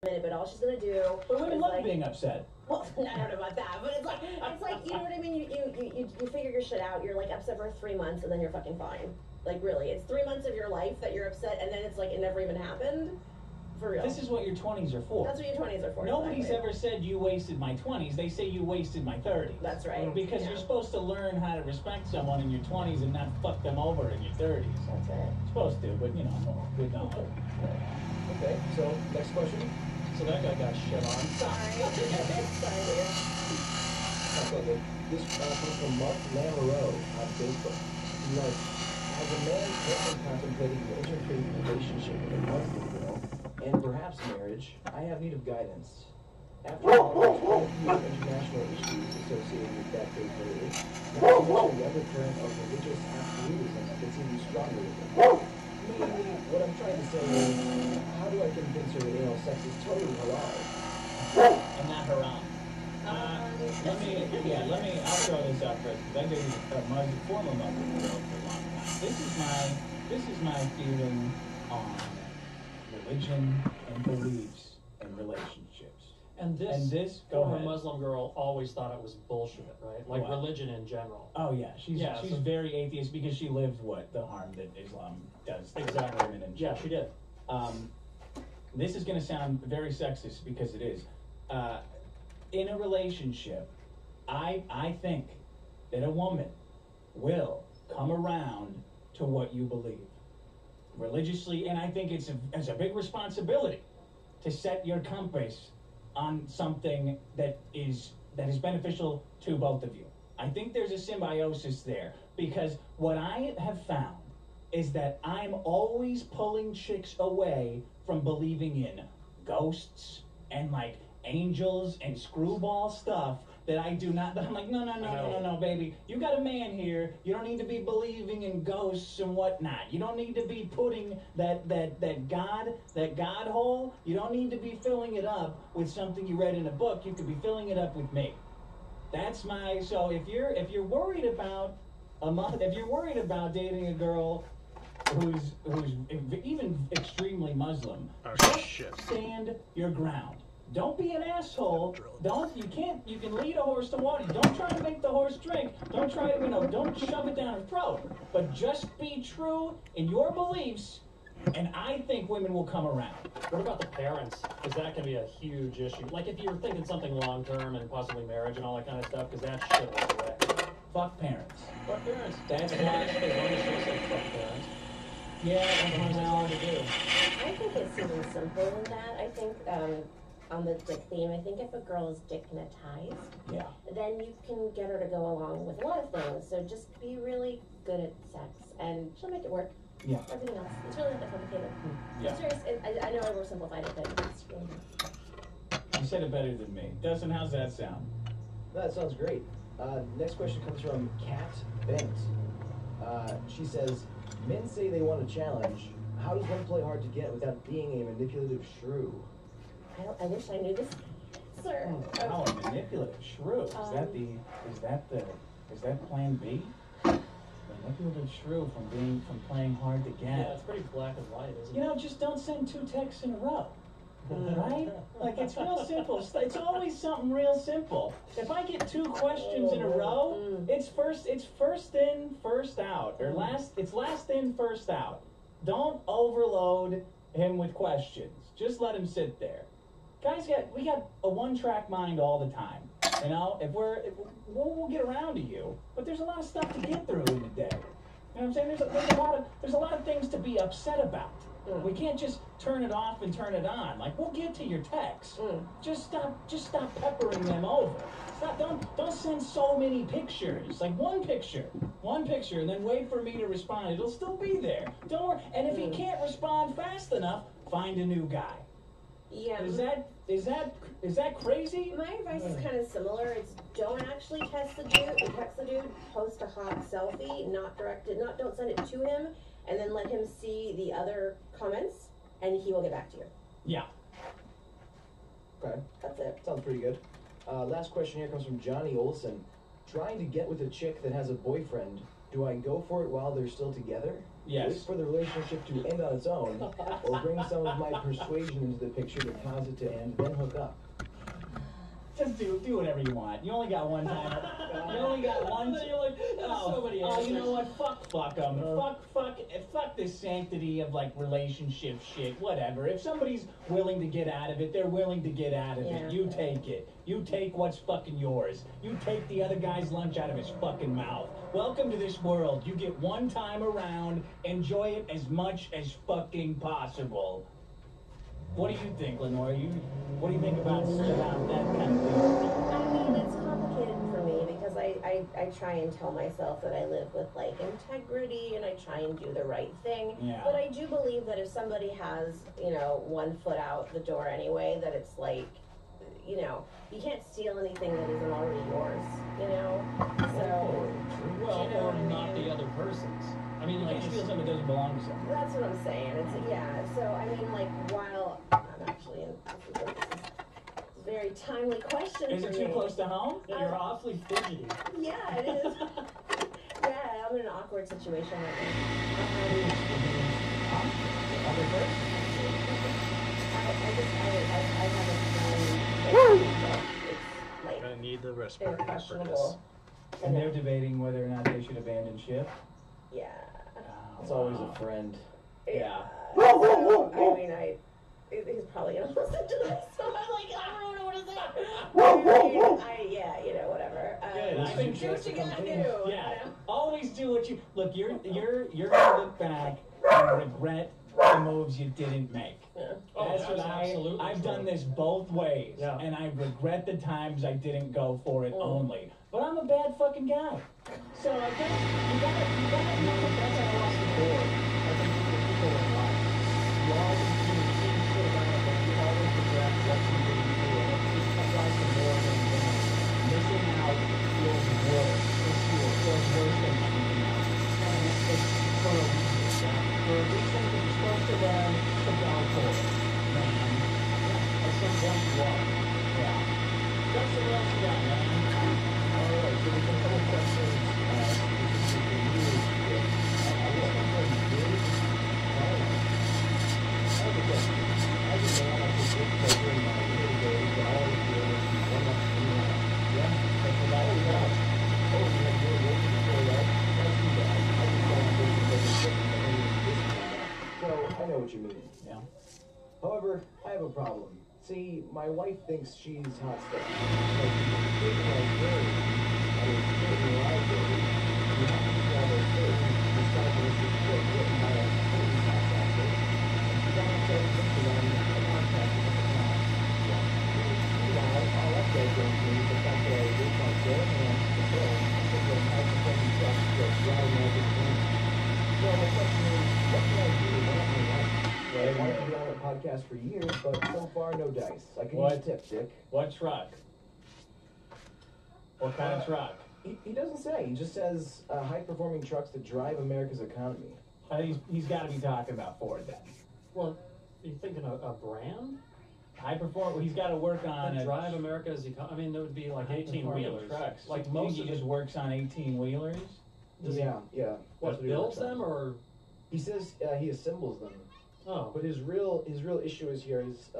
minute, but all she's gonna do. But women love being upset. Well, I don't know about that, but it's like you know what I mean. You figure your shit out. You're like upset for 3 months, and then you're fucking fine. Like really, it's 3 months of your life that you're upset, and then it's like it never even happened. For real. This is what your 20s are for. That's what your 20s are for. Nobody's ever said you wasted my 20s. They say you wasted my 30s. That's right. Because you're supposed to learn how to respect someone in your 20s and not fuck them over in your 30s. That's right. You're supposed to, but you know, good knowledge. Okay, so next question. So that guy got shit on. Sorry. Sorry, dear. Okay, this comes from Mark Lamoureux on Facebook. He writes, as a man currently contemplating an interfaith relationship with a Muslim girl, and perhaps marriage, I have need of guidance. After all, there's quite a few international issues associated with that faith lately, and I think the undercurrent of religious absolutism gets even stronger with it. Meaning, what I'm trying to say is, how do I convince her that anal sex is totally halal? And not haram. I'll throw this out first, because I dated a Muslim, former Muslim girl for a long time. This is my feeling on religion and beliefs and relationships. And this former Muslim girl always thought it was bullshit, right? Like religion in general. Oh yeah, she's very atheist because she lived the harm that Islam does to women and children. Yeah, she did. This is going to sound very sexist because it is. In a relationship, I think that a woman will come around to what you believe religiously, and I think it's a big responsibility to set your compass on something that is beneficial to both of you. I think there's a symbiosis there, because what I have found is that I'm always pulling chicks away from believing in ghosts and like angels and screwball stuff that I do not. That I'm like, no, baby. You got a man here. You don't need to be believing in ghosts and whatnot. You don't need to be putting that God hole. You don't need to be filling it up with something you read in a book. You could be filling it up with me. That's my. So if you're worried about if you're worried about dating a girl who's even extremely Muslim, just stand your ground. Don't be an asshole. You can lead a horse to water. Don't try to make the horse drink. Don't try to, don't shove it down her throat. But just be true in your beliefs, and I think women will come around. What about the parents? Because that can be a huge issue. Like if you were thinking something long term and possibly marriage and all that kind of stuff, because that shit was away. Fuck parents. Fuck parents. That's as long as they say fuck parents. Yeah, that's hard to do. I think it's even simpler than that. I think on the dick theme, I think if a girl is dicknetized, then you can get her to go along with a lot of things. So just be really good at sex, and she'll make it work. Yeah. Everything else, it's really not that complicated. Yeah. I'm serious. I know I oversimplified it, but it's really not. You said it better than me. Dustin, how's that sound? That sounds great. Next question comes from Kat Bent. She says, men say they want a challenge. How does one play hard to get without being a manipulative shrew? I wish I knew this, sir. Wow, a manipulative shrew. Is that plan B? Manipulative shrew from playing hard to get. Yeah, it's pretty black and white, isn't it? Just don't send 2 texts in a row. Right? Like, it's real simple. It's always something real simple. If I get 2 questions in a row, it's first in, first out. Or last in, first out. Don't overload him with questions. Just let him sit there. Guys, we got a one-track mind all the time. If we'll get around to you, but there's a lot of stuff to get through in the day. You know what I'm saying? There's a lot of things to be upset about. We can't just turn it off and turn it on. Like, we'll get to your texts. Just stop peppering them over. Don't send so many pictures. Like one picture, and then wait for me to respond. It'll still be there. Don't worry. And if he can't respond fast enough, find a new guy. Yeah. Is that crazy? My advice is kind of similar. It's don't actually text the dude, post a hot selfie, don't send it to him, and then let him see the other comments, and he will get back to you. Yeah. Okay. That's it. Sounds pretty good. Last question here comes from Johnny Olson. Trying to get with a chick that has a boyfriend, Do I go for it while they're still together? Yes. Wait for the relationship to end on its own, or bring some of my persuasion into the picture to cause it to end, then hook up? Just do whatever you want. You only got one time. You only got one. You're like, there's so many you answers. know what? Fuck them. Fuck this sanctity of like relationship shit. Whatever. If somebody's willing to get out of it, they're willing to get out of it. You take it. You take what's fucking yours. You take the other guy's lunch out of his fucking mouth. Welcome to this world. You get one time around. Enjoy it as much as fucking possible. What do you think, Lenore? What do you think about that kind of thing? I mean, it's complicated for me because I try and tell myself that I live with like integrity and I try and do the right thing. Yeah. But I do believe that if somebody has, you know, one foot out the door anyway, that it's like, you know, you can't steal anything that isn't already yours, you know? So, Well, you know or what I not mean? the other person's. I mean, You like, can't steal something that doesn't belong to somebody. That's what I'm saying. It's yeah. So I mean, like, while I'm actually in, this is a very timely question Is for it me. too close to home? you're awfully fidgety. Yeah, it is. Yeah, I'm in an awkward situation right now. Other person? I have a friend that it's like Gonna need the they're respirator for this. questionable. And they're debating whether or not they should abandon ship. Yeah. It's always a friend. Yeah. So, I mean, he's probably gonna listen to this, so I'm like, I don't know what to say. Yeah, you know, whatever. Good. I think do what you gotta do. Yeah. You know? Always do what you look. You're gonna look back and regret the moves you didn't make. Yeah. Oh, That's what that's absolutely I've true. done this both ways, Yeah. and I regret the times I didn't go for it Mm. only. But I'm a bad fucking guy, so I guess you gotta That's across the board. I think for people in life, you always do shit about it, but you always regret what you didn't do. And it just applies to more than missing out feels worse. Feels worse than anything else, and it's for a reason. For a reason that you're supposed to learn to go for it, man. at some point you are. Yeah. That's what else you got, man. Alright, so there's a couple questions for you. I guess my friend Dave. I have a question. As a man, I can take pleasure in my day-to-day, but always feel like you one up to me. Yeah, that's what I always have. Oh, you have your work before that? That's too bad. I just don't think because it's different than any of this and that. So, I know what you mean. Yeah. However, I have a problem. See, my wife thinks she's hot stuff. Like, taking my word, I was taking liability. You have to grab a thing, decide to listen to it written by a certain contractor. And she's on started thinking on a contractor at the time. Meanwhile, all that does is mean the fact that I work my bare hands to fill, because of high-performing trucks that drive my business. So my question is, what can I do to help my wife? I wanted to be on a podcast for years, but so far, no dice. I could use a tip, Dick. What truck? What kind of truck? He doesn't say. He just says high-performing trucks that drive America's economy. I think he's got to be talking about Ford then. Well, you thinking a brand? High perform. He's got to work on That drive America's economy. I mean, there would be like 18-wheelers. trucks. Like Like most he of just the, works on 18-wheelers. Does he- Yeah. what, That's he builds works on. them or? He says he assembles them. Oh, But his real issue is here is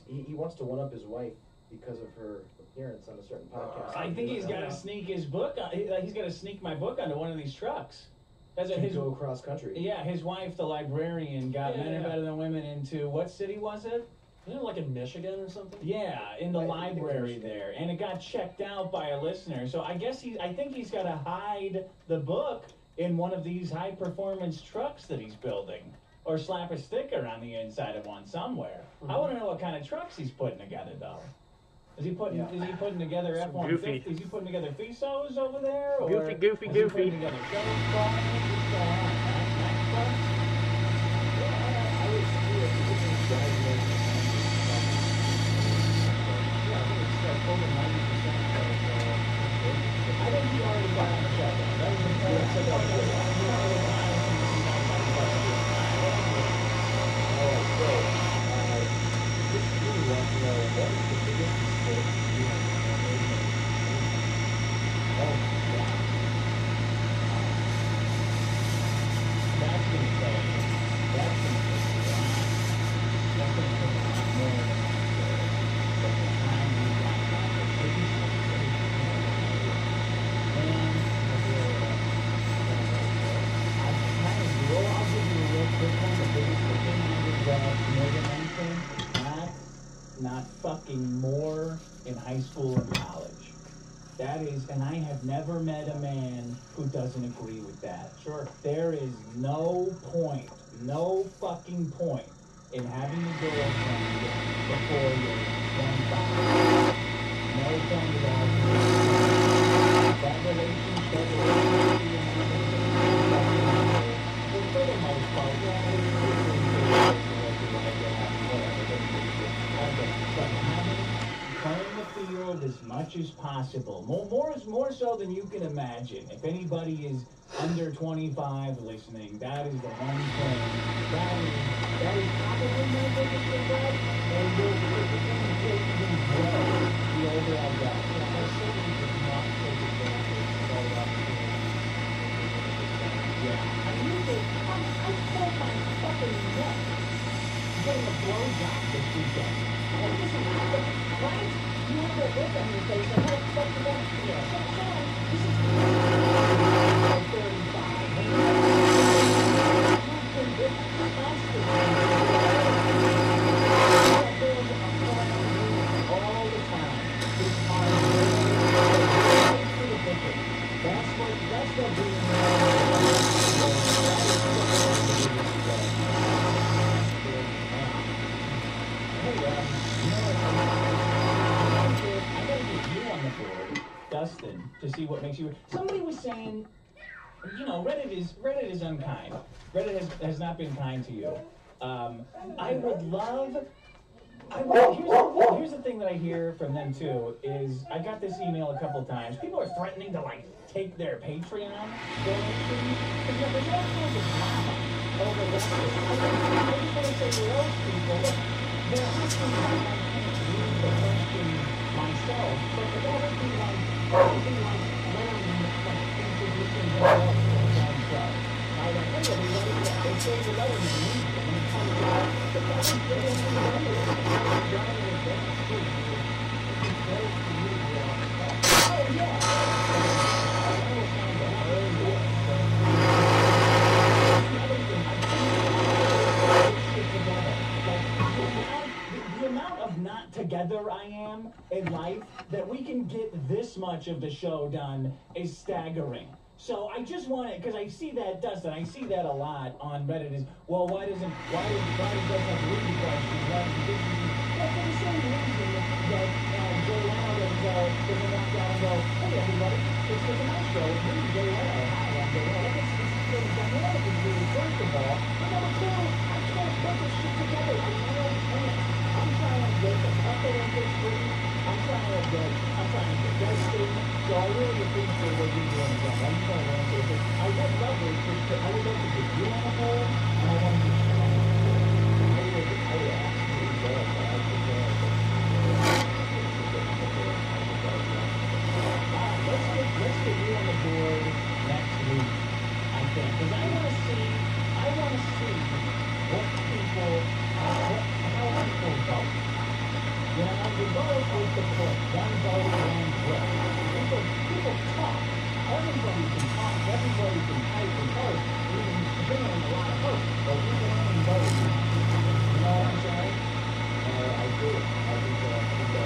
he wants to one up his wife because of her appearance on a certain podcast. I think he's got to sneak his book. He's got to sneak my book onto one of these trucks. That's to his. go across country. Yeah, his wife, the librarian, got Yeah, Men Are yeah. Better Than Women into what city was it? isn't it like in Michigan or something? Yeah, in the I think library it's- there, and it got checked out by a listener. So I guess I think he's got to hide the book in one of these high performance trucks that he's building, or slap a sticker on the inside of one somewhere. I want to know what kind of trucks he's putting together, though. Is he putting together Some F-150? goofy. Is he putting together Fisos over there, or Goofy, goofy, is he goofy. putting together show cars? What's going on? Max trucks? I would see if he didn't drive America's Yeah, I think it's like over 90% of. I think he already got on the show. That was the first thing I said. Alright, so this really wants to know what is the biggest mistake you have ever made? Oh my god. not fucking more in high school and college. That is, and I have never met a man who doesn't agree with that. Sure. There is no point, no fucking point in having a girlfriend before you're 25. No point at all. That relationship but for the most part, yeah, but playing the field as much as possible, more so than you can imagine. If anybody is under 25 listening, that is the one thing. That is probably my biggest regret, and will even grow the older I get. I certainly did not take advantage of all the opportunities. Yeah. I felt my fucking neck getting a blowjob this weekend. Like, listen, right? You have that look on your face, and how the fuck you want to feel? This is 35. All the time. It's hard. That's what being I gotta get you on the board, Dustin, to see what makes you. Somebody was saying, Reddit is unkind. Reddit has not been kind to you. I would love. Here's the thing that I hear from them too is I got this email a couple times. People are threatening to take their Patreon donations. There's all kinds of drama over this. I just want to say to those people that they're asking why I can't read the question myself, but it's everything like learning introducing themselves to the damn show. I went, hey everybody, they say the letter to me, and it comes out, the guys get in the letter, I'm driving it down the street. It's very familiar. Oh yeah. The amount of not together I am in life that we can get this much of the show done is staggering. So I just want to, because I see that, Dustin, I see that a lot on Reddit is, well, why does Dustin have reading questions? Well, for the same reason that Jay Leno doesn't walk down and go, hey everybody, it's the Tonight Show, it's me, Jay Leno. Hi, I'm Jay Leno. It's dynamic and really, first of all. And number two, I can't put this shit together. I can't. I'm trying to get the couple of this free. I'm trying to get Dustin. So I really appreciate what you're doing. I'm trying to answer this. I would love to get you on the board, and I want to get you on the board. I would absolutely love that. Let's get you on the board next week, I think, because I want to see what people, how people vote. You vote with the click, one vote, one click. People talk. Everybody can talk. Everybody can type and vote. Even generally a lot of votes, but we can only vote. You know what I'm saying? I do. I think that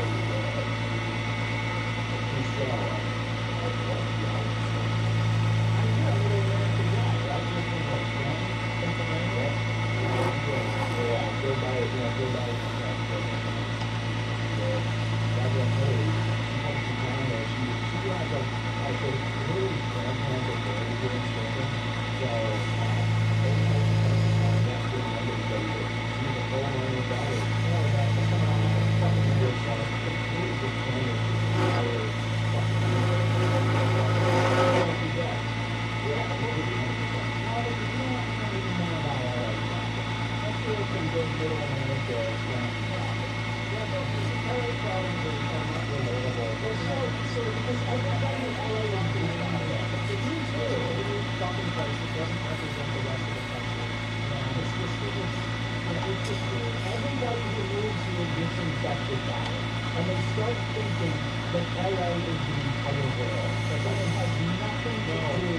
everybody who moves here gets infected by it. And they start thinking that LA is the entire world. That it has nothing to do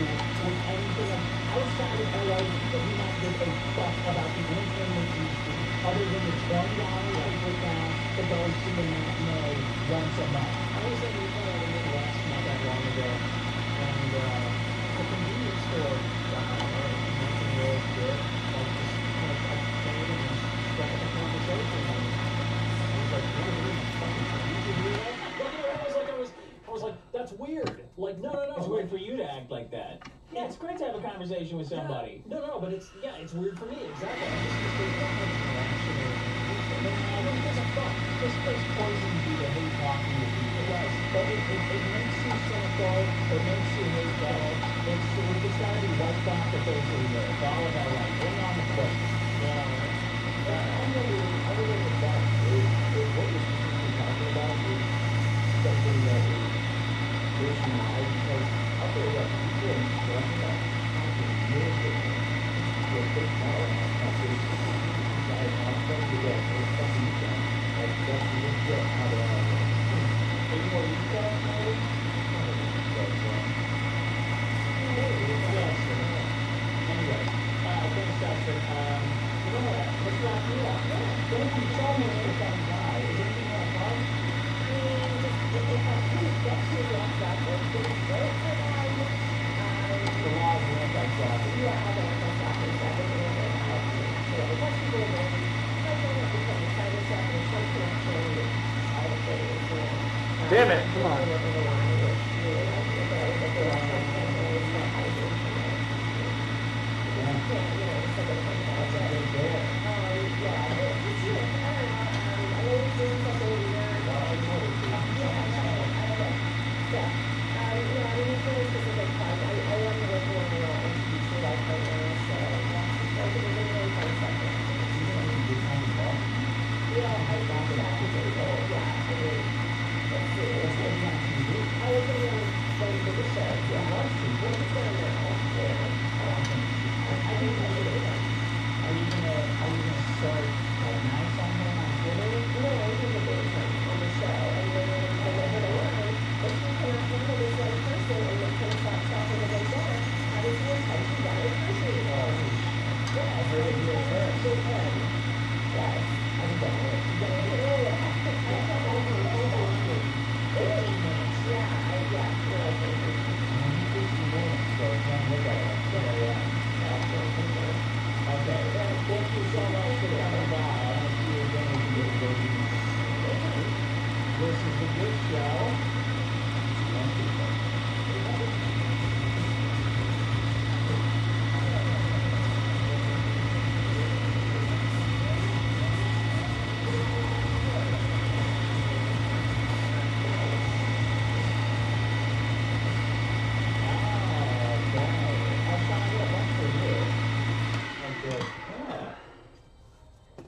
with anything outside of LA. People do not give a fuck about the entertainment industry. other than the $20 I put down to go see a matinee once a month. I was in the Midwest not that long ago, and the convenience store nothing really good. Like just kind of came and struck up a conversation, and I was like, really fucking crazy, you know? I was like, that's weird. Like, no. It's weird for you to act like that. Yeah, it's great to have a conversation with somebody. Yeah, no, but it's weird for me. Exactly. I just think there's not much interaction or anything. It doesn't fuck. This place poisons you to hate talking to people. It does, but it makes you cynical. It makes you hate that. It's got to be wiped off the face of the earth. All of our life. Bring on the place. Yeah, I'm wondering if that is what you're specifically talking about is something that is nationwide, because I'll tell you what, people in Russia have been years ago to a big powerhouse after guys on some to get a fucking weekend. Like, that's legit how they're all doing. Any more weekends, maybe? Anyway, thanks, Dustin. Let's wrap it up. Thank you so much for coming by. Is there anything you want to plug? If I couldn't get to the Dogwood, it's great for them. The law of anti-shopping. Yeah, I don't know shopping, so everything will work out. The festival will be something that becomes exciting stuff and some connection with other things. Damn it, come on.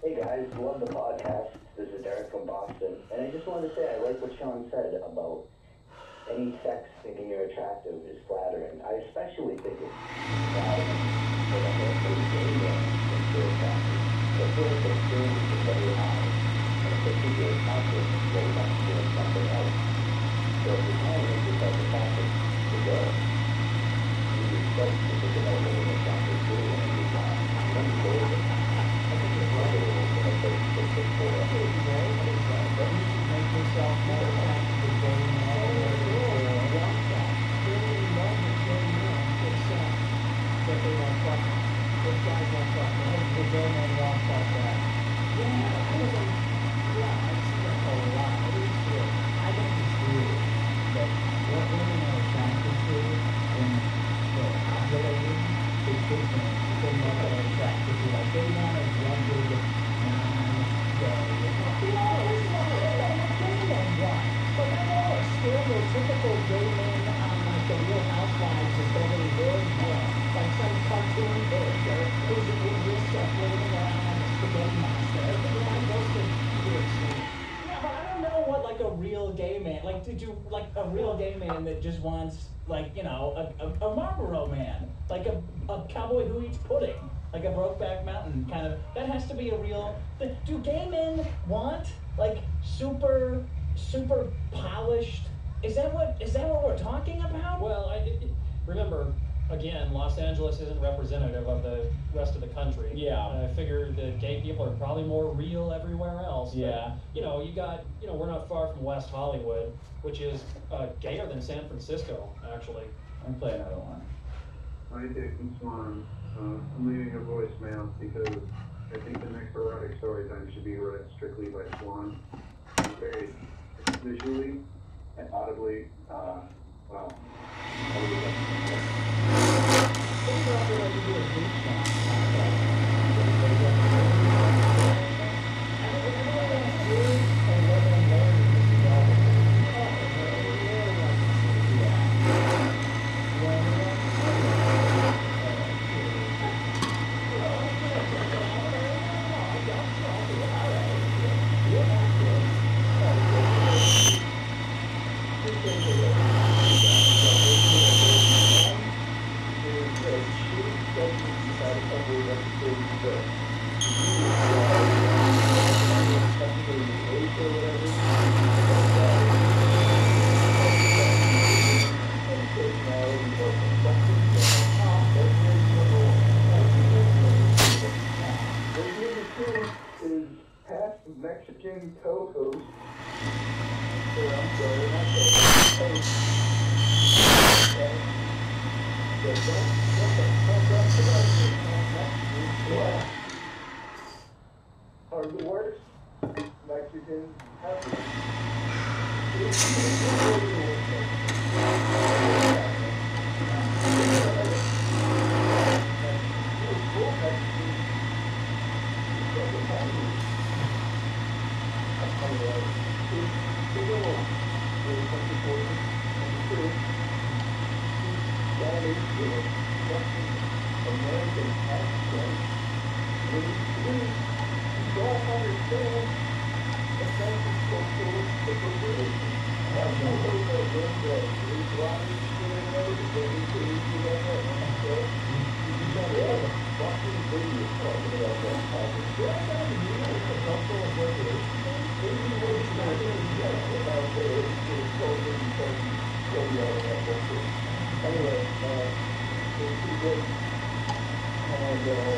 Hey guys, love the podcast. This is Derek from Boston, and I just wanted to say I like what Sean said about any sex thinking you're attractive is flattering. I especially think it's flattering for the whole gay man thinks you're attractive. The feels of experience is very high, and if they think you're attractive, they must be doing something else. So if you're trying to make yourself attractive to girls, you respect to think about being attractive to and you want them to go with it. I think it's like a little bit of a big for it. But you should make yourself more attractive to gay men or want that. Really love the gay men accept that they won't fuck them. Those guys won't fuck them. The gay men won't fuck that. Yeah, I see that a lot. It is true. I think it's true that what women are attracted to when they're ovulating is different than what they're attracted to. Like, they want a rugged, non-gay. But I know a stereotypical gay man on like the Real Housewives of Beverly Hills, like some cartoon character who's just floating around a spaghetti monster. Everyone goes to the extreme. Yeah, but I don't know what like a real gay man, like did you like a real gay man that just wants like, you know, a Marlboro man, like a cowboy who eats pudding, like a Brokeback Mountain kind of. That has to be a real. Do gay men want like super polished? Is that what we're talking about? Well, remember, again, Los Angeles isn't representative of the rest of the country. Yeah. And I figure that gay people are probably more real everywhere else. Yeah. But, we're not far from West Hollywood, which is gayer than San Francisco, actually. I'm playing another one. Hi, Dick and Swan. I'm leaving a voicemail because I think the next erotic story time should be read strictly by Swan. Very visually and audibly, well, Mexican co-host. Are the worst Mexican ever. American accent, and you don't understand the San Francisco appropriation. That's no way to win the Islamic watching videos talking about that topic. What about the cultural appropriation? Maybe what it's not going to get about the culture because you'll be able to have culture. Anyway, it's too good. And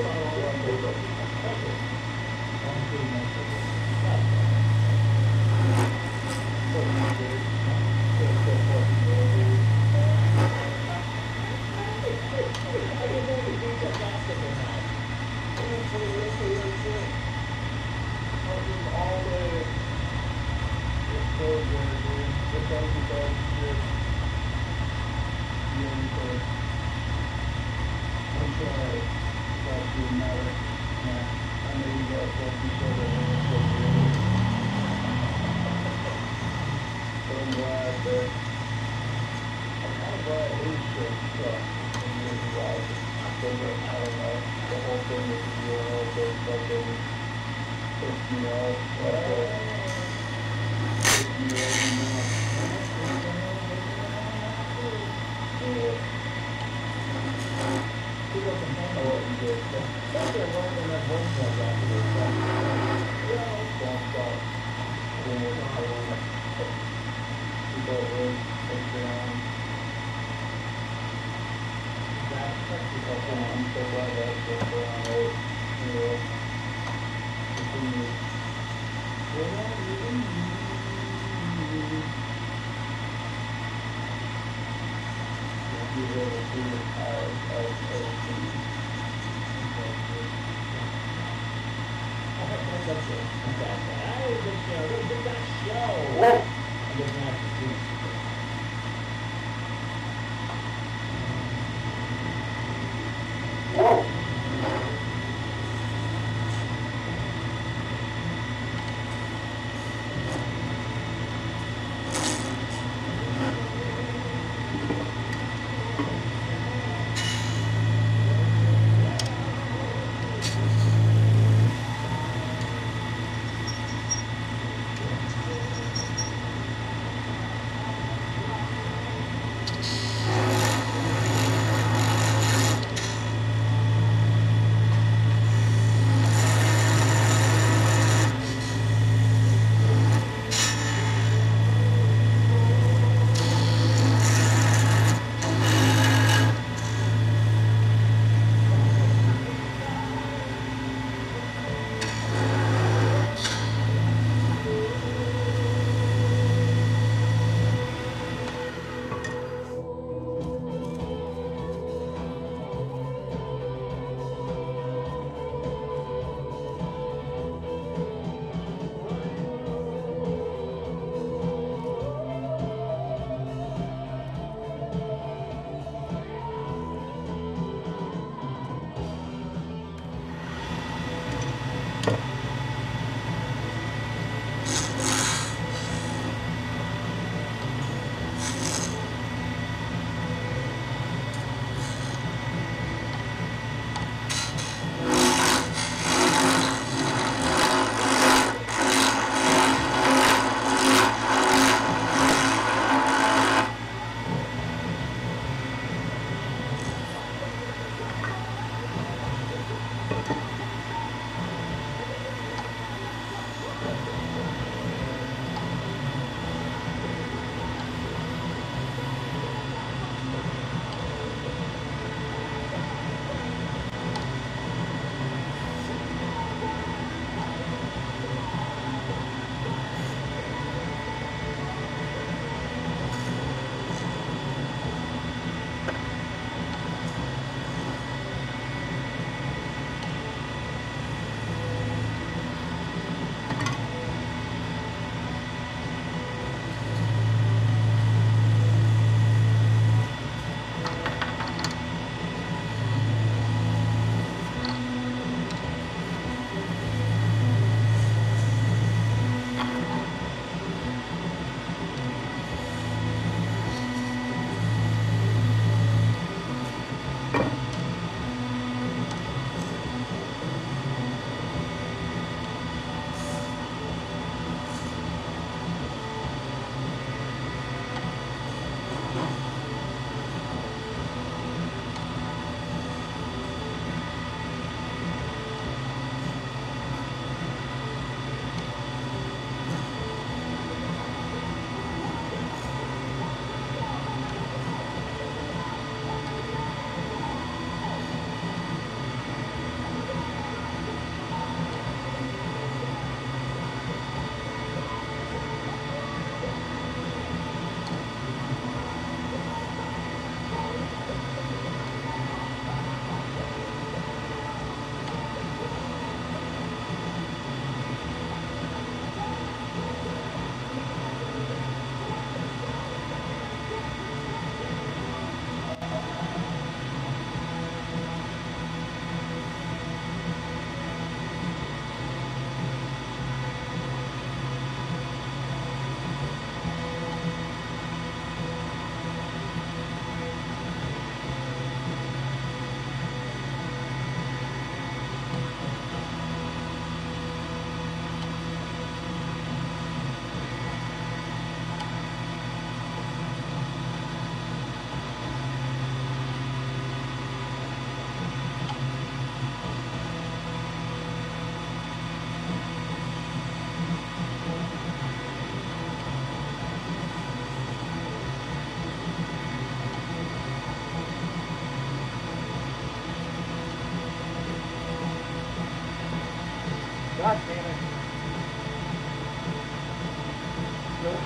God damn it. Nope.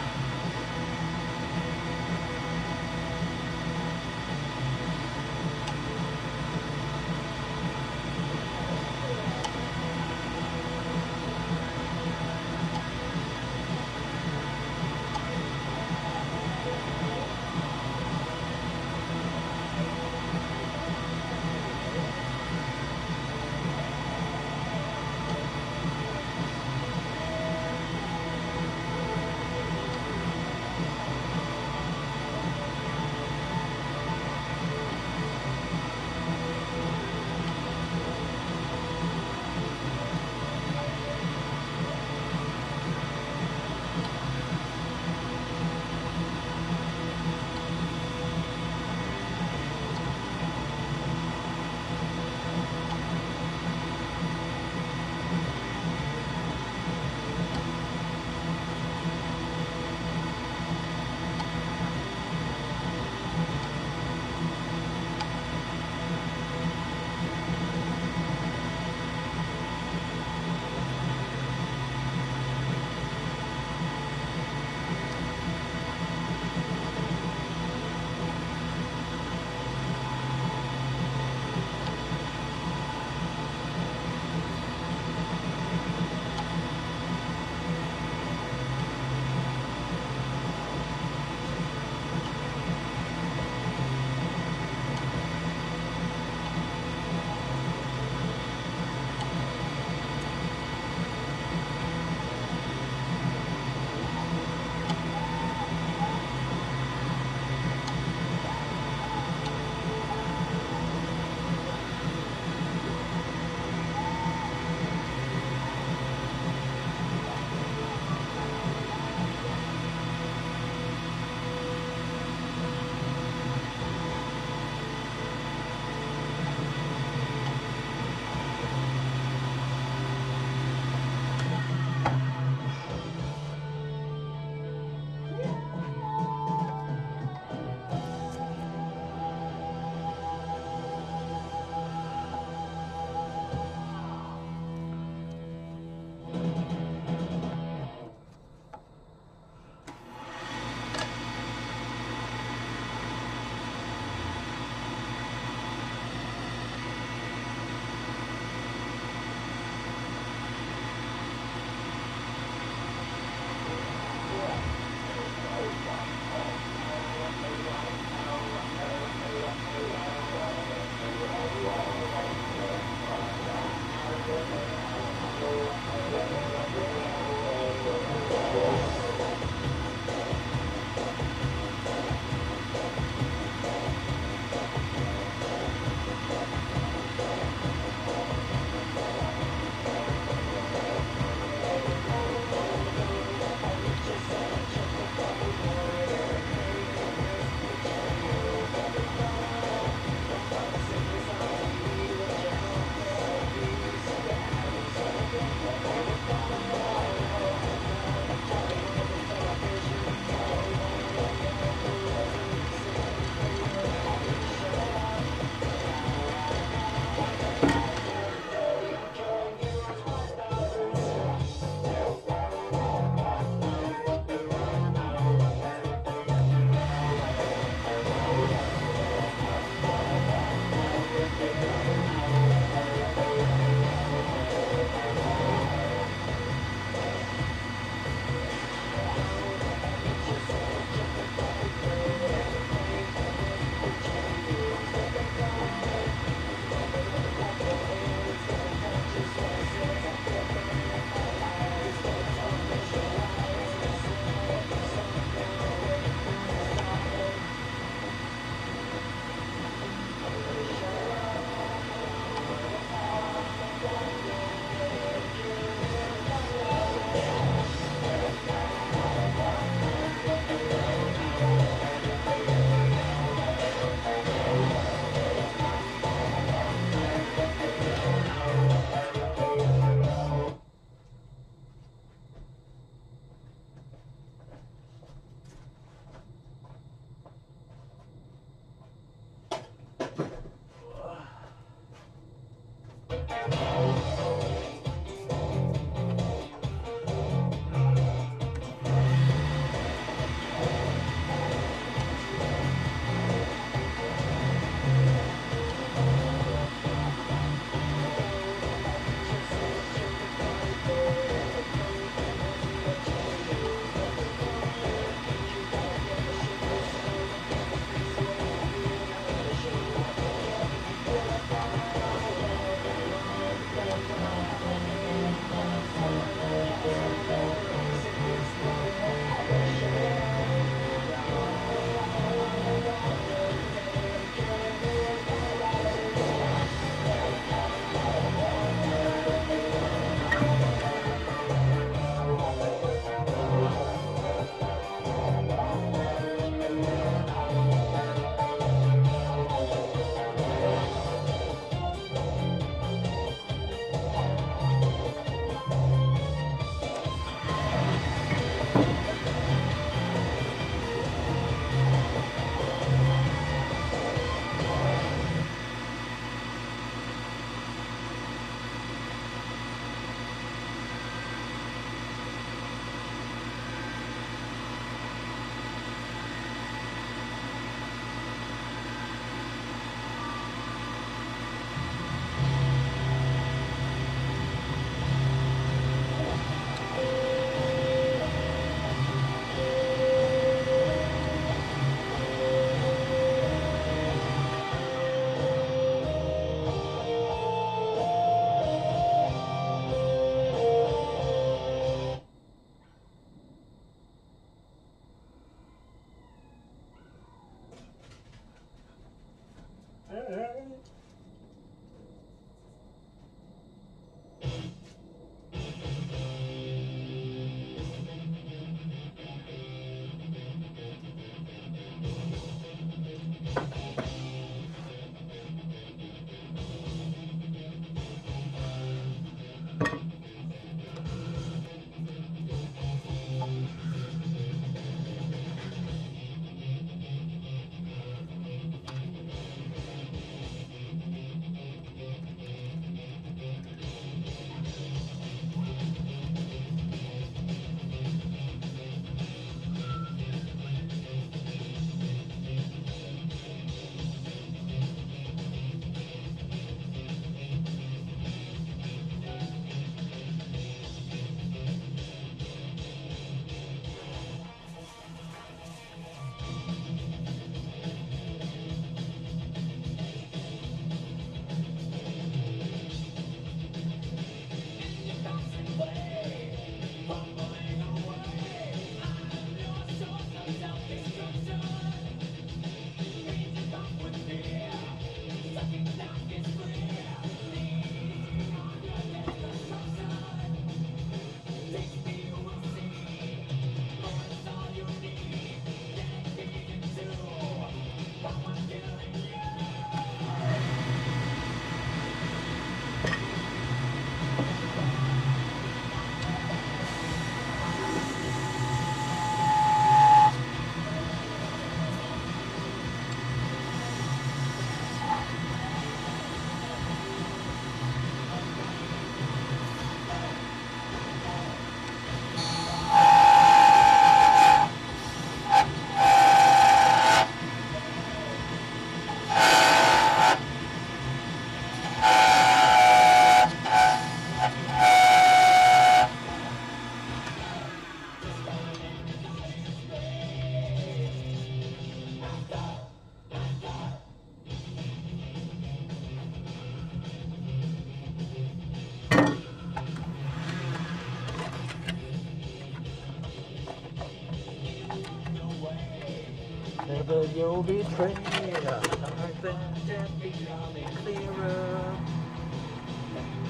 Never you'll betray. Nothing just becoming clearer.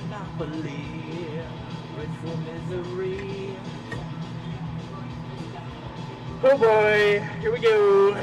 Monopoly, rich for misery. Oh boy, here we go.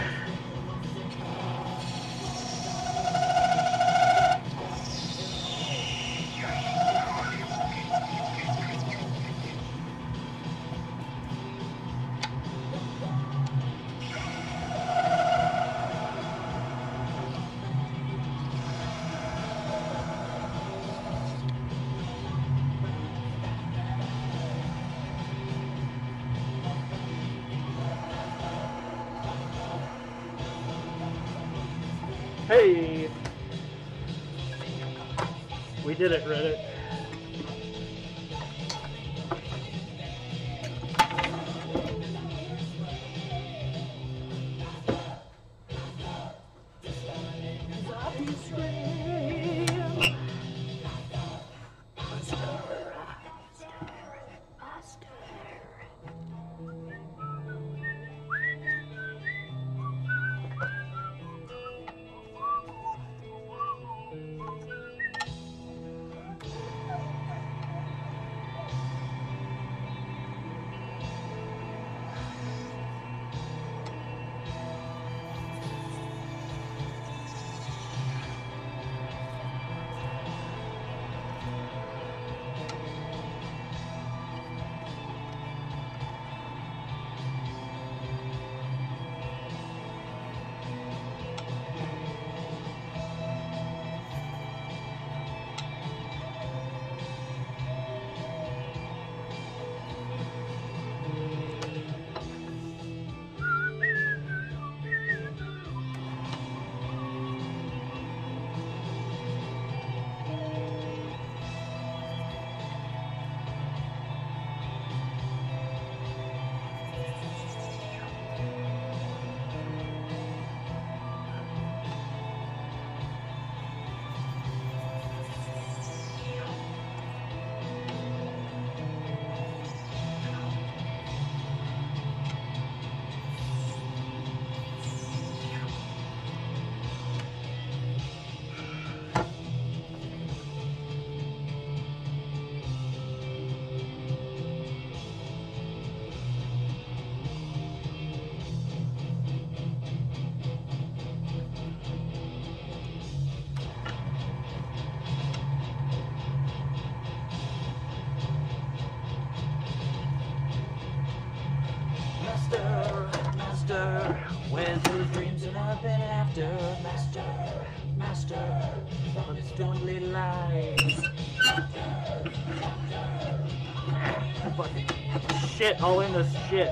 Hey! We did it, Reddit. Master, where's his dreams and I've been after? Master, but it's only lies. Fucking shit all in this shit.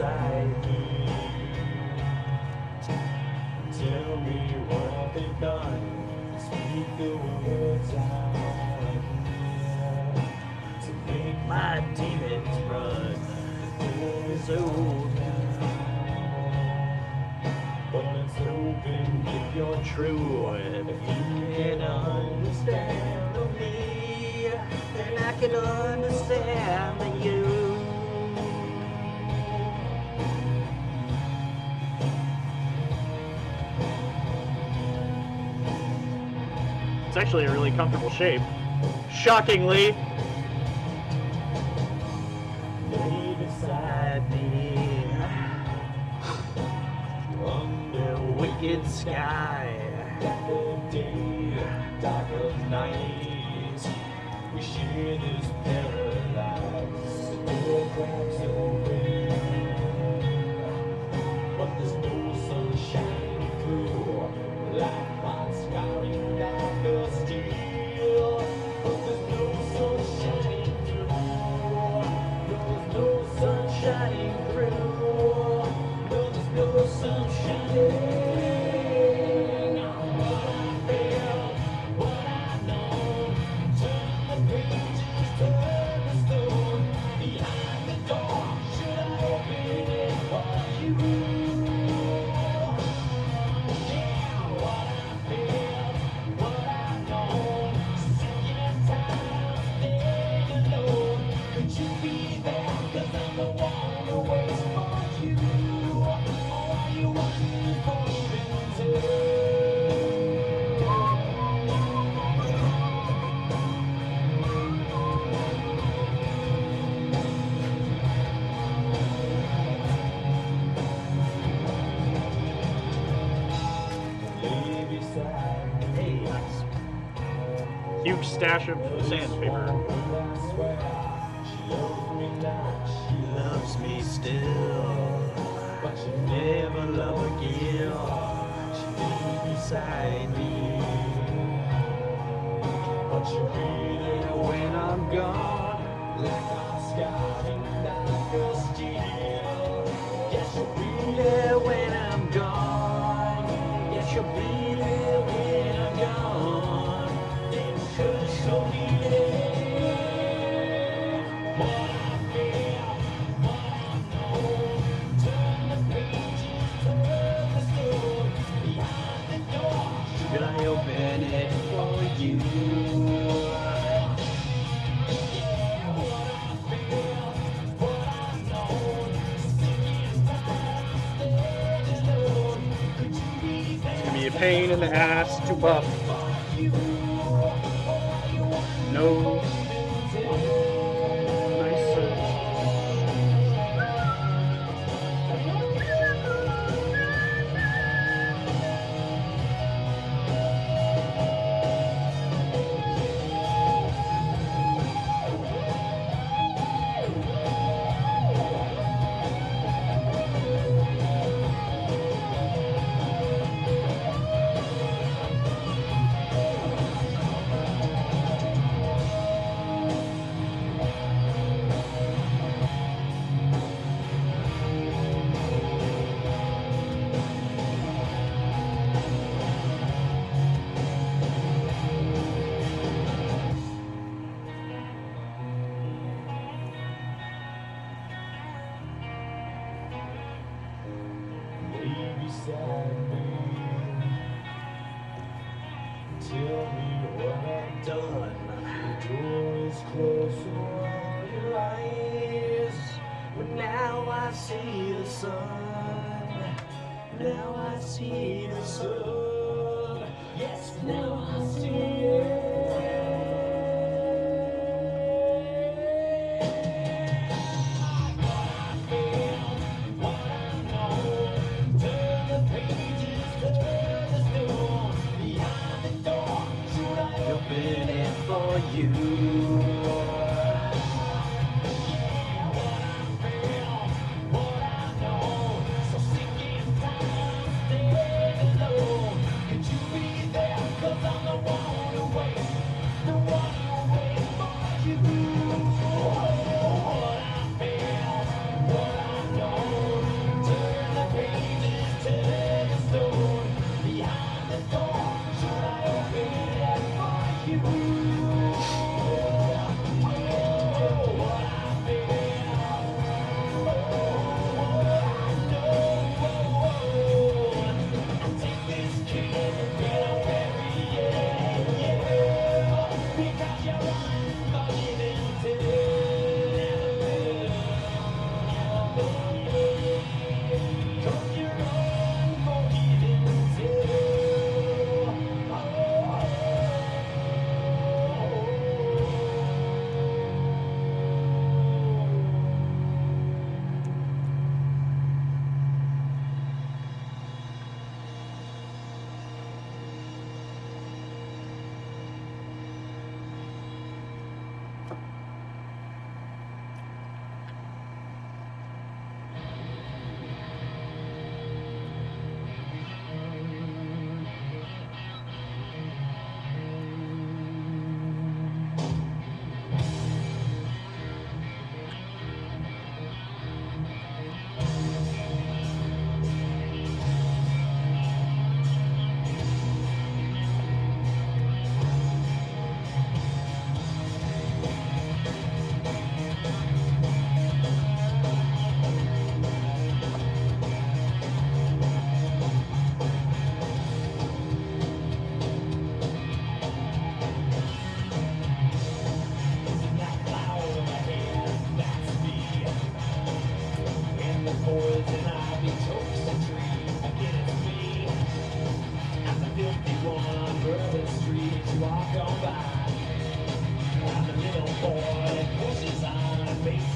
beside me. Tell me what they've done. Speak the words I wanna hear to make my demons run. The door is open, but it's open if you're true. If you can understand me, then I can understand you. It's actually a really comfortable shape. Shockingly. Lay beside me under wicked sky. Dark day, darker night. We share this paradise. The door cracks open, but there's no sun shining through. Like my scarring darker steel, but there's no sun shining through. There's no sun shining through. There's no sun shining. What I feel, what I know. Turn the pages, turn the stone. Behind the door, should I open it for you? Yeah, what I feel, what I know. Sick and tired of staying alone. Could you be there? 'Cause I'm the one who waits for you. Or are you waiting for me too? Lay beside me. Hey, huge stash of sandpaper. She loves me still, but she never love again. She lays beside me, but she'll be there when I'm gone, like I'm scouting darker steel. Yes, she'll be there when I'm gone. Yes, she'll be there when I'm gone. Then she'll be there. What I feel, what I know. Turn the pages, turn the stone. Behind the door, should I open it for you? Yeah, what I feel, what I know. Sick and tired of staying alone. Could you be there? It's gonna be a pain in the ass to buff. No. Nice surge. Lay beside me. Tell me what I've done. The door is closed, so are your eyes. But now I see the sun. Now I see the sun. Yes, now I see it. Open it for you. Yeah, what I feel, what I know. So sick and tired of staying alone. Could you be there? 'Cause I'm the one who waits, the one who waits for you. What I feel, what I know.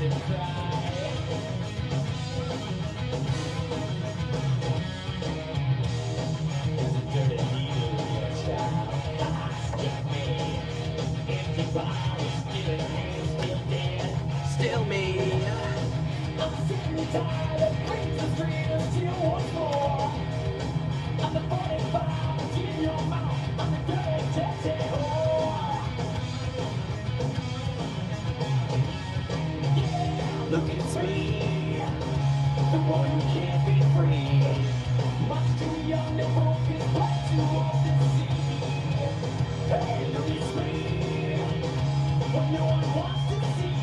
and cry. There's a dirty needle in your child. Still me. Empty bottle, still in hand, still dead. Still me. I'm sick and tired of brings the street until once more. I'm the 45 in your mouth. I'm the dirty, dirty whore. Yeah, look, it's me, the one who can't be free. Much too young to focus, but too old to see. Hey, look, it's me, what no one wants to see.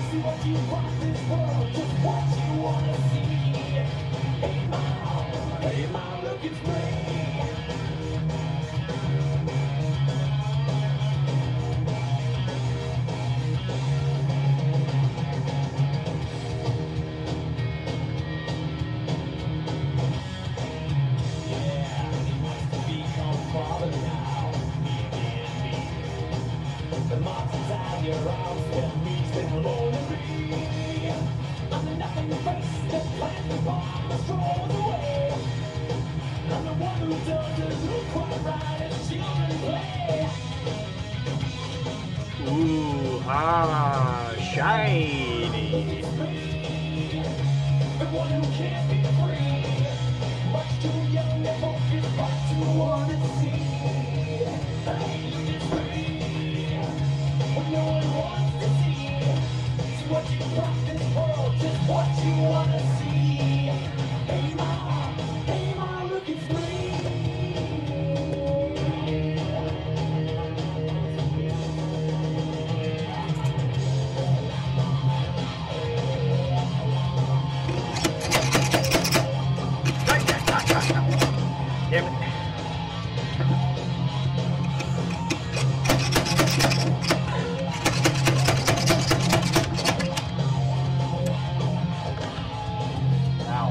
See what you brought this world, just what you wanna see. Hey, mom, look, it's me. Father now, me again, me. The marks inside your arms tell me spend alone to be. I'm the nothing face that plants the bomb that strolls away. I'm the one who doesn't look quite right as children play. Ooh, ah, shiny. The one who can't be free. Much too young to focus, but too want to see. Hey, it's free. What no one wants to see. See what you brought this world, just what you want to see. Hey, mom, look, it's free. Damn it. Ow.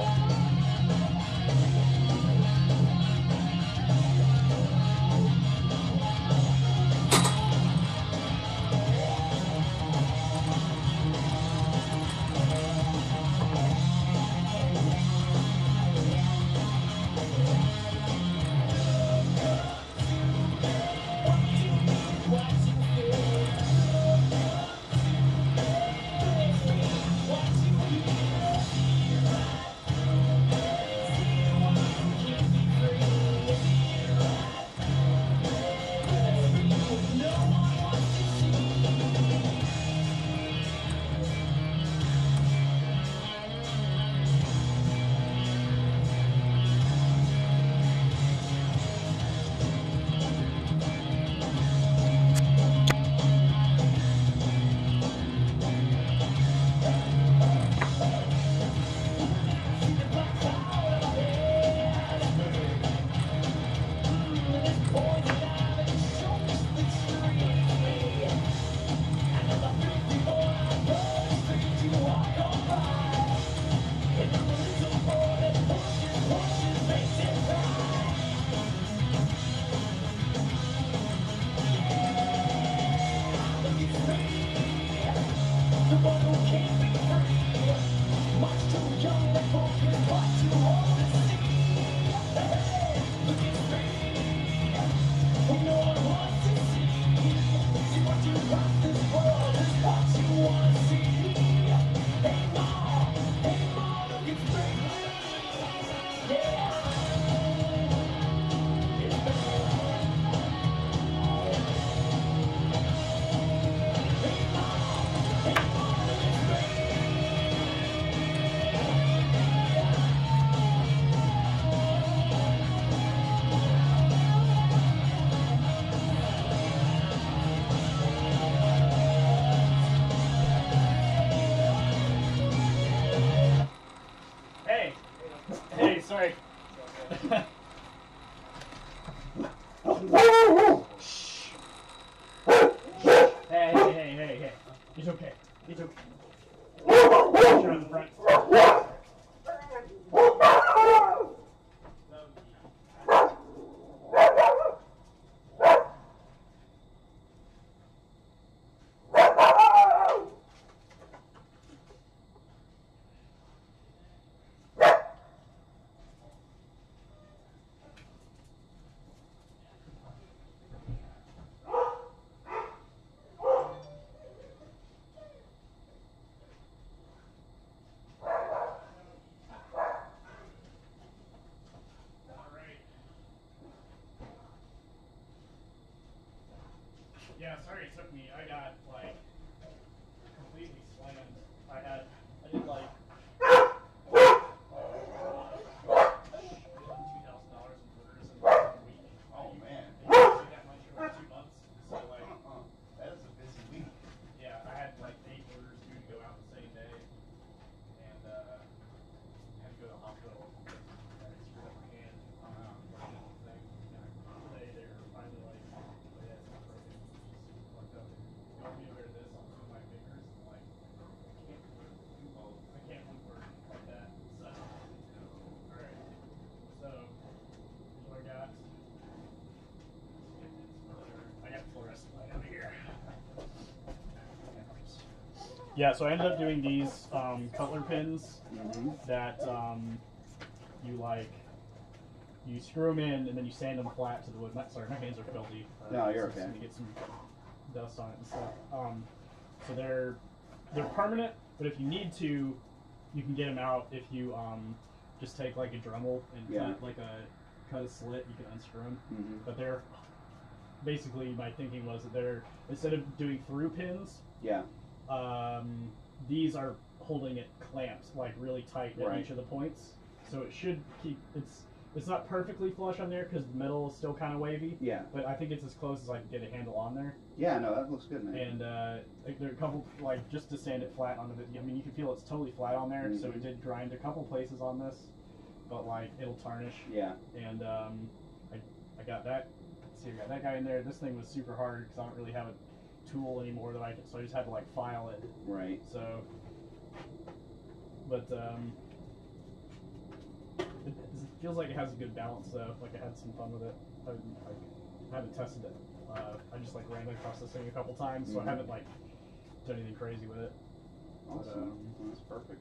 sorry. Hey. It's okay. It's okay. You're on the front. Yeah, sorry it took me. I got like completely slammed. I did like $2,000 in orders in like a week. Oh man. They didn't do that much over 2 months. So like, that is a busy week. yeah, I had like 8 orders due to go out the same day, and had to go to the hospital. I screwed up my hand. Today they were finally like, oh, yeah, it's not broken. It's just fucked up. They want me to wear this on 2 of my fingers, and like, I can't woodwork like that. So, alright. So, here's what I got. I got fluorescent light over here. Yeah, so I ended up doing these cutler pins that you like. You screw them in and then you sand them flat to the wood. Sorry, my hands are filthy. No, you're okay. So you get some dust on it and stuff. So they're permanent, but if you need to, you can get them out if you just take like a Dremel and cut a slit. You can unscrew them. But they're basically, my thinking was that they're, instead of doing through pins, these are holding it clamped like really tight at each of the points. So it should keep it's not perfectly flush on there because the metal is still kind of wavy. Yeah. But I think it's as close as I can get a handle on there. Yeah, no, that looks good, man. And like there are a couple, like just to sand it flat onto the, I mean, you can feel it's totally flat on there. So it did grind a couple places on this, but like it'll tarnish. Yeah. And I got that. Let's see, I got that guy in there. This thing was super hard because I don't really have a tool anymore that I can, so I just had to like file it. Right. So, but it feels like it has a good balance though. Like I had some fun with it. I haven't tested it. I just like ran across this thing a couple times, so I haven't like done anything crazy with it. Awesome. But, that's perfect.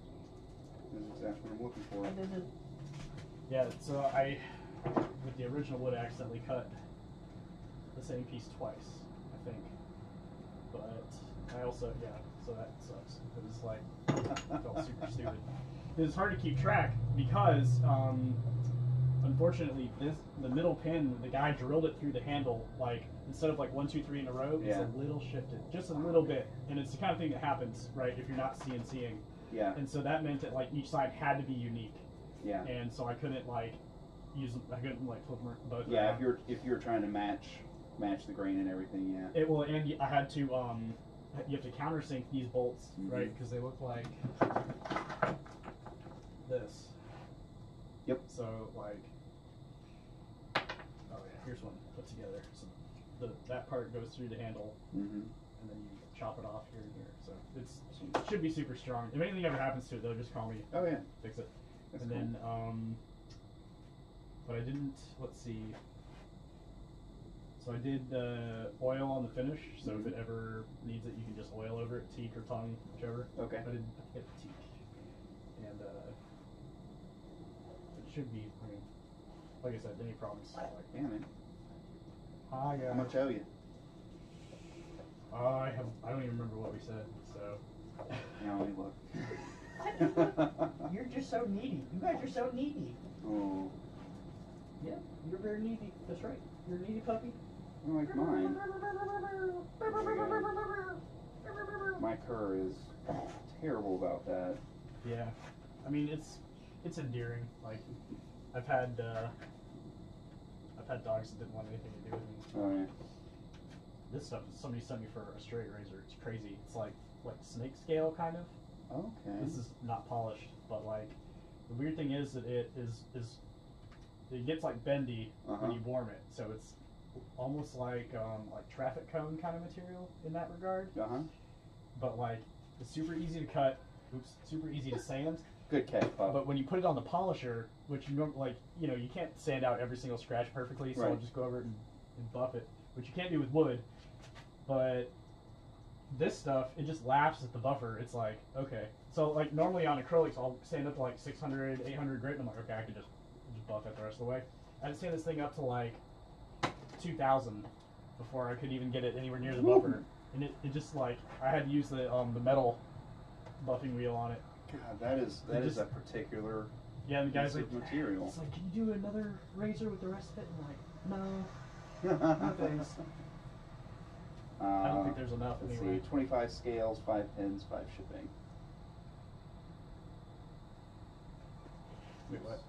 That's exactly what I'm looking for. Yeah. So I, with the original wood, I accidentally cut the same piece twice, I think. But I also, so that sucks. It was like, I felt super stupid. It's hard to keep track because, unfortunately, the middle pin, the guy drilled it through the handle, like, instead of like 1, 2, 3 in a row, it's a little shifted, just a little bit. And it's the kind of thing that happens, right, if you're not CNCing. Yeah. And so that meant that like each side had to be unique. Yeah. And so I couldn't like I couldn't like flip them both. Yeah, around. if you're trying to match the grain and everything, It will, and I had to you have to countersink these bolts, right? Because they look like this. Yep. So like, oh yeah, here's one put together. So that part goes through the handle, and then you chop it off here and here. So it should be super strong. If anything ever happens to it, they'll just call me. Oh yeah. Fix it. That's and cool. Then but I didn't. Let's see. So I did oil on the finish, so if it ever needs it, you can just oil over it, teak or tongue, whichever. Okay. I didn't get the teak. And it should be, I mean, like I said, any problems. Like, yeah, man. Hi, guys. How much owe you? I don't even remember what we said, so. Now let me look. You're just so needy. You guys are so needy. Oh. Yeah, you're very needy. That's right. You're a needy puppy. Like mine. My cur is terrible about that. Yeah, I mean it's endearing. Like I've had dogs that didn't want anything to do with me. Oh yeah. This stuff somebody sent me for a straight razor. It's crazy. It's like snake scale kind of. Okay. This is not polished, but like the weird thing is that it gets like bendy when you warm it. So it's almost like traffic cone kind of material in that regard. But like it's super easy to cut. Super easy to sand. Good catch, Pop. But when you put it on the polisher, which you can't sand out every single scratch perfectly, so I'll just go over it and buff it, which you can't do with wood. But this stuff, it just laughs at the buffer. It's like, okay. So like normally on acrylics, I'll sand up to like 600, 800 grit, and I'm like, okay, I can just buff it the rest of the way. I had to sand this thing up to like 2,000 before I could even get it anywhere near the buffer. And it just like, I had to use the metal buffing wheel on it. God, that is a particular and the guy's piece of material. It's like, can you do another razor with the rest of it? And I'm like, no, no thanks. I don't think there's enough Let's anyway. see, 25 scales, 5 pins, 5 shipping. Wait, what?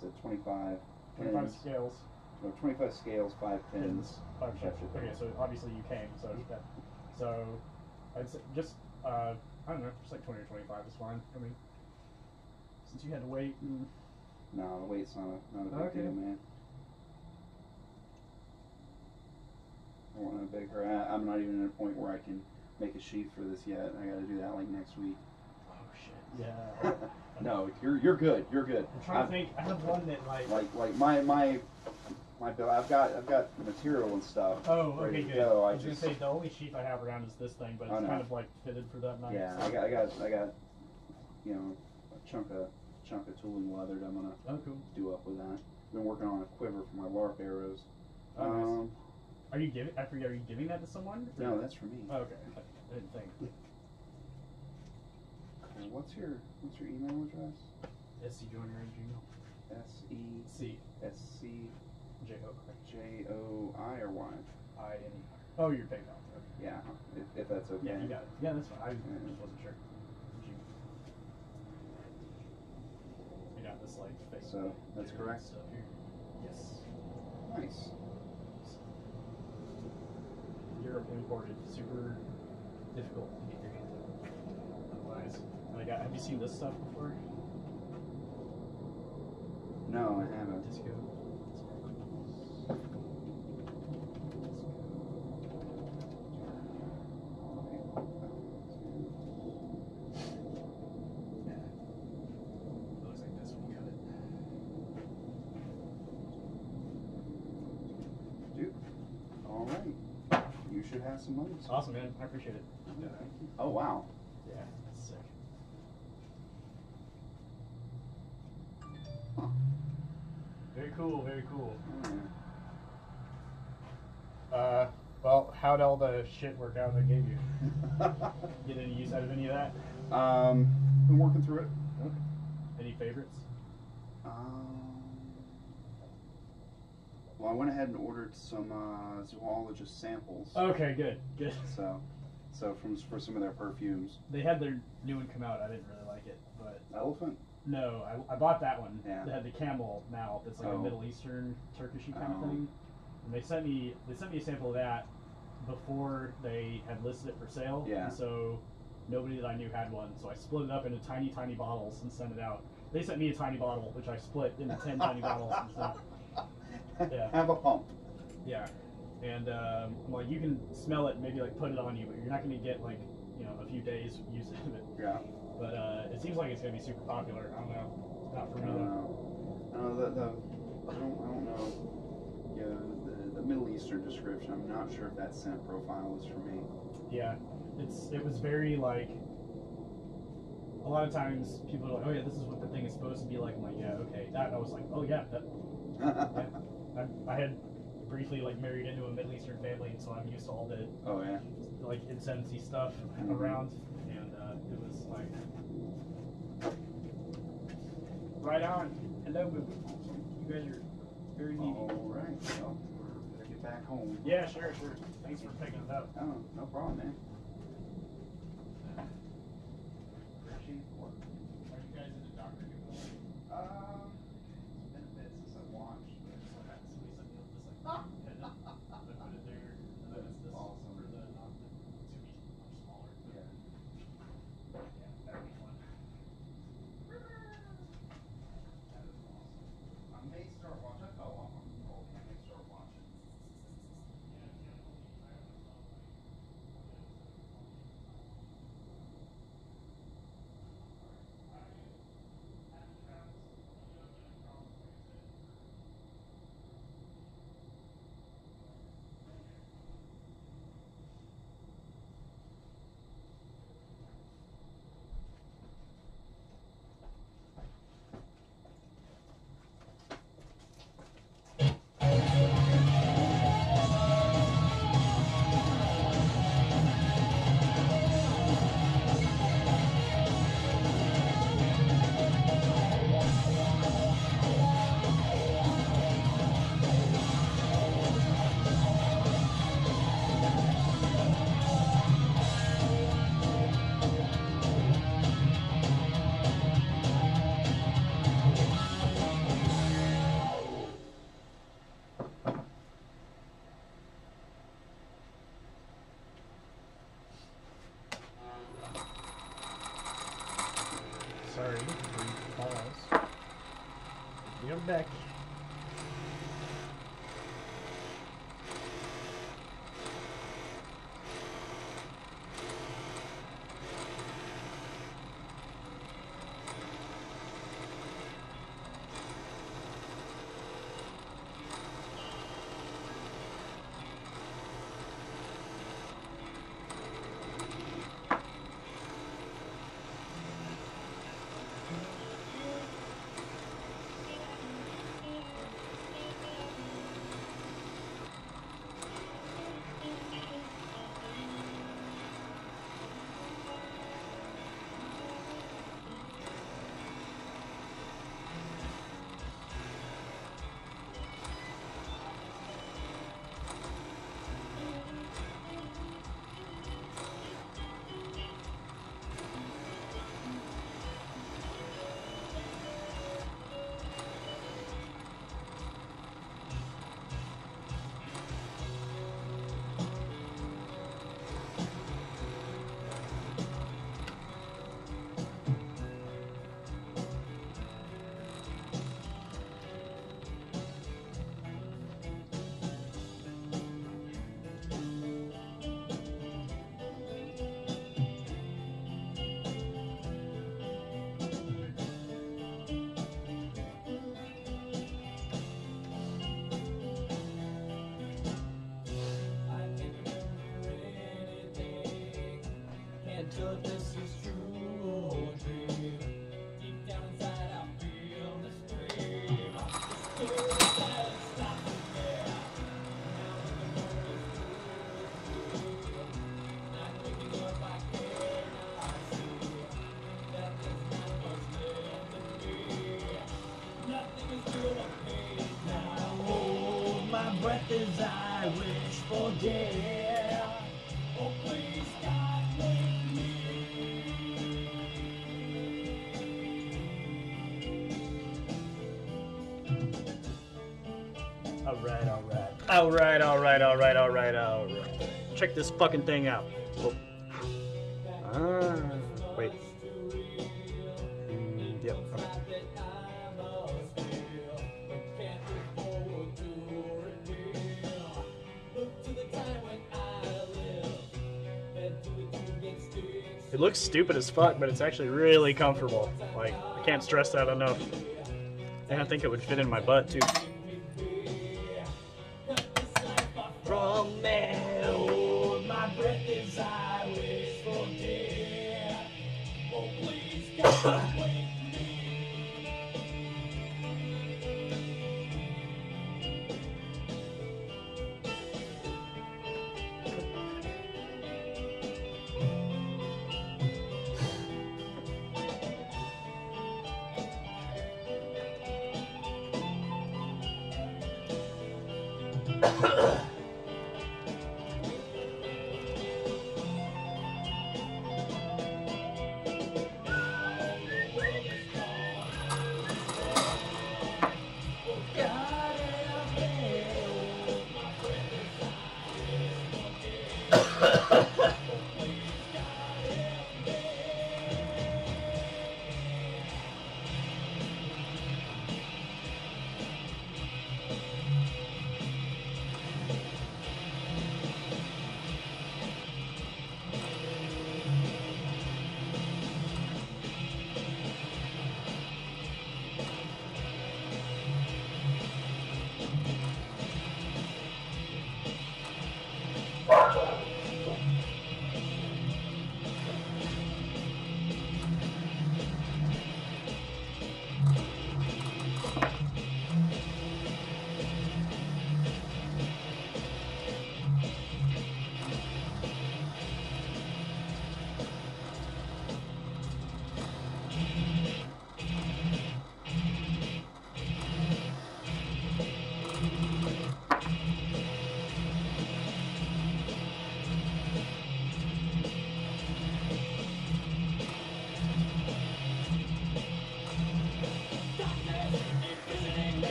So 25 25 pins. scales. No, 25 scales, 5 pins, 5 ships. shipping. Okay, so obviously you came, so that, so I'd say just I don't know, just like 20 or 25 is fine. I mean, since you had to wait. And... No, the weight's not a big deal, man. I want a bigger. I'm not even at a point where I can make a sheath for this yet. I got to do that like next week. Oh shit. Yeah. No, you're good. You're good. I'm trying to think. I have one that like my bill. I've got material and stuff. Oh, ready okay, to good. go. I was gonna say the only sheath I have around is this thing, but it's kind of like fitted for that night. Yeah, so. I got you know a chunk of tooling leathered. I'm gonna do up with that. I've been working on a quiver for my LARP arrows. Oh, nice. Are you giving? I forget. Are you giving that to someone? No, that's for me. Oh, okay. I didn't think. What's your email address? SCJoiner@gmail. SECJOI or Y? INE. Oh, your PayPal. Okay. Yeah, if that's okay. Yeah, you got it. Yeah, that's fine. I just wasn't sure. I got this like fake. So that's correct. Stuff here. Yes. Nice. Europe imported, super difficult to get your hands on. Otherwise, have you seen this stuff before? No, I haven't. Disco. Yeah. It looks like this when you cut it. Dude. All right. You should have some money. Awesome, man. I appreciate it. Yeah, thank you. Oh wow. Yeah, that's sick. Huh. Very cool, very cool. Oh, yeah. Well, how'd all the shit work out I gave you? Get any use out of any of that? Been working through it. Okay. Any favorites? Well, I went ahead and ordered some zoologist samples. Okay, good, good. So for some of their perfumes. They had their new one come out. I didn't really like it, but Elephant. no, I bought that one. Yeah. They had the camel now. That's like a Middle Eastern, Turkishy kind of thing. And they sent me a sample of that before they had listed it for sale. Yeah. And so nobody that I knew had one. So I split it up into tiny bottles and sent it out. They sent me a tiny bottle, which I split into 10 tiny bottles and sent. Yeah. Have a pump. Yeah. And like you can smell it, and maybe like put it on you, but you're not going to get like a few days use of it. Yeah. But it seems like it's going to be super popular. I don't know. It's not for me though. I don't know. Yeah, the Middle Eastern description. I'm not sure if that scent profile is for me. Yeah, it was very like. A lot of times people are like, oh yeah, this is what the thing is supposed to be like. I'm like, yeah, okay. That I was like, oh yeah, that. Yeah. I had briefly like married into a Middle Eastern family, and so I'm used to all the like incensey stuff around, and it was like right on. Hello, you guys are very neat. All right, well, better get back home. Yeah, sure. Thanks for picking it up. Oh, no problem, man. Are you guys into Doctor Who? It's been a bit since I watched. Sorry, brief pause. We are back. So this is true or dream. Deep down inside I feel the stream. The spirit that stops there. Now that the moment is through. Not picking up I care. Now I see that there's not much left to be. Nothing is real but pain now. Hold my breath as I wish for death. Oh please God, make me. Alright. Check this fucking thing out. Oh. Wait. Yep, okay. It looks stupid as fuck, but it's actually really comfortable. Like, I can't stress that enough. And I think it would fit in my butt, too. From there, hold my breath as I wish for death. Oh, please, God, wake me.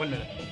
1 minute.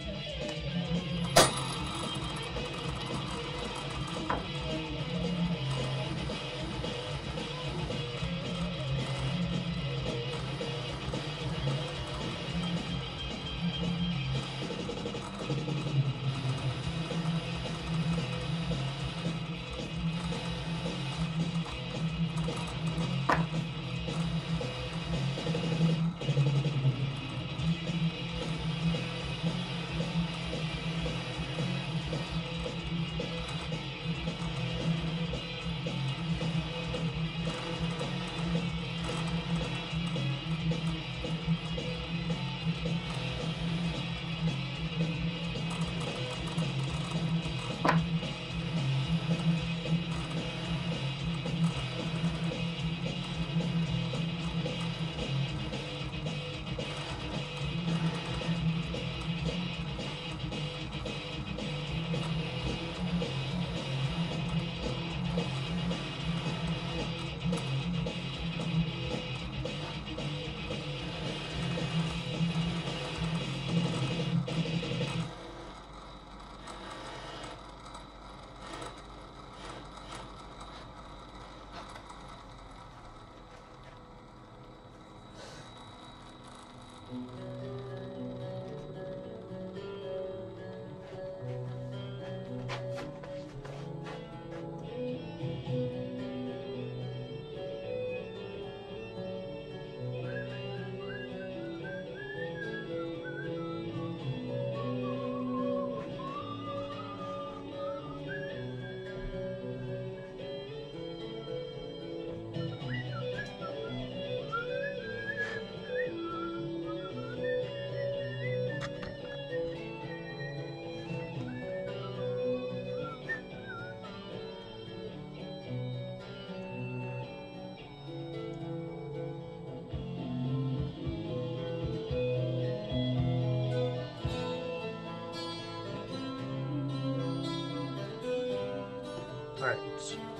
Alright.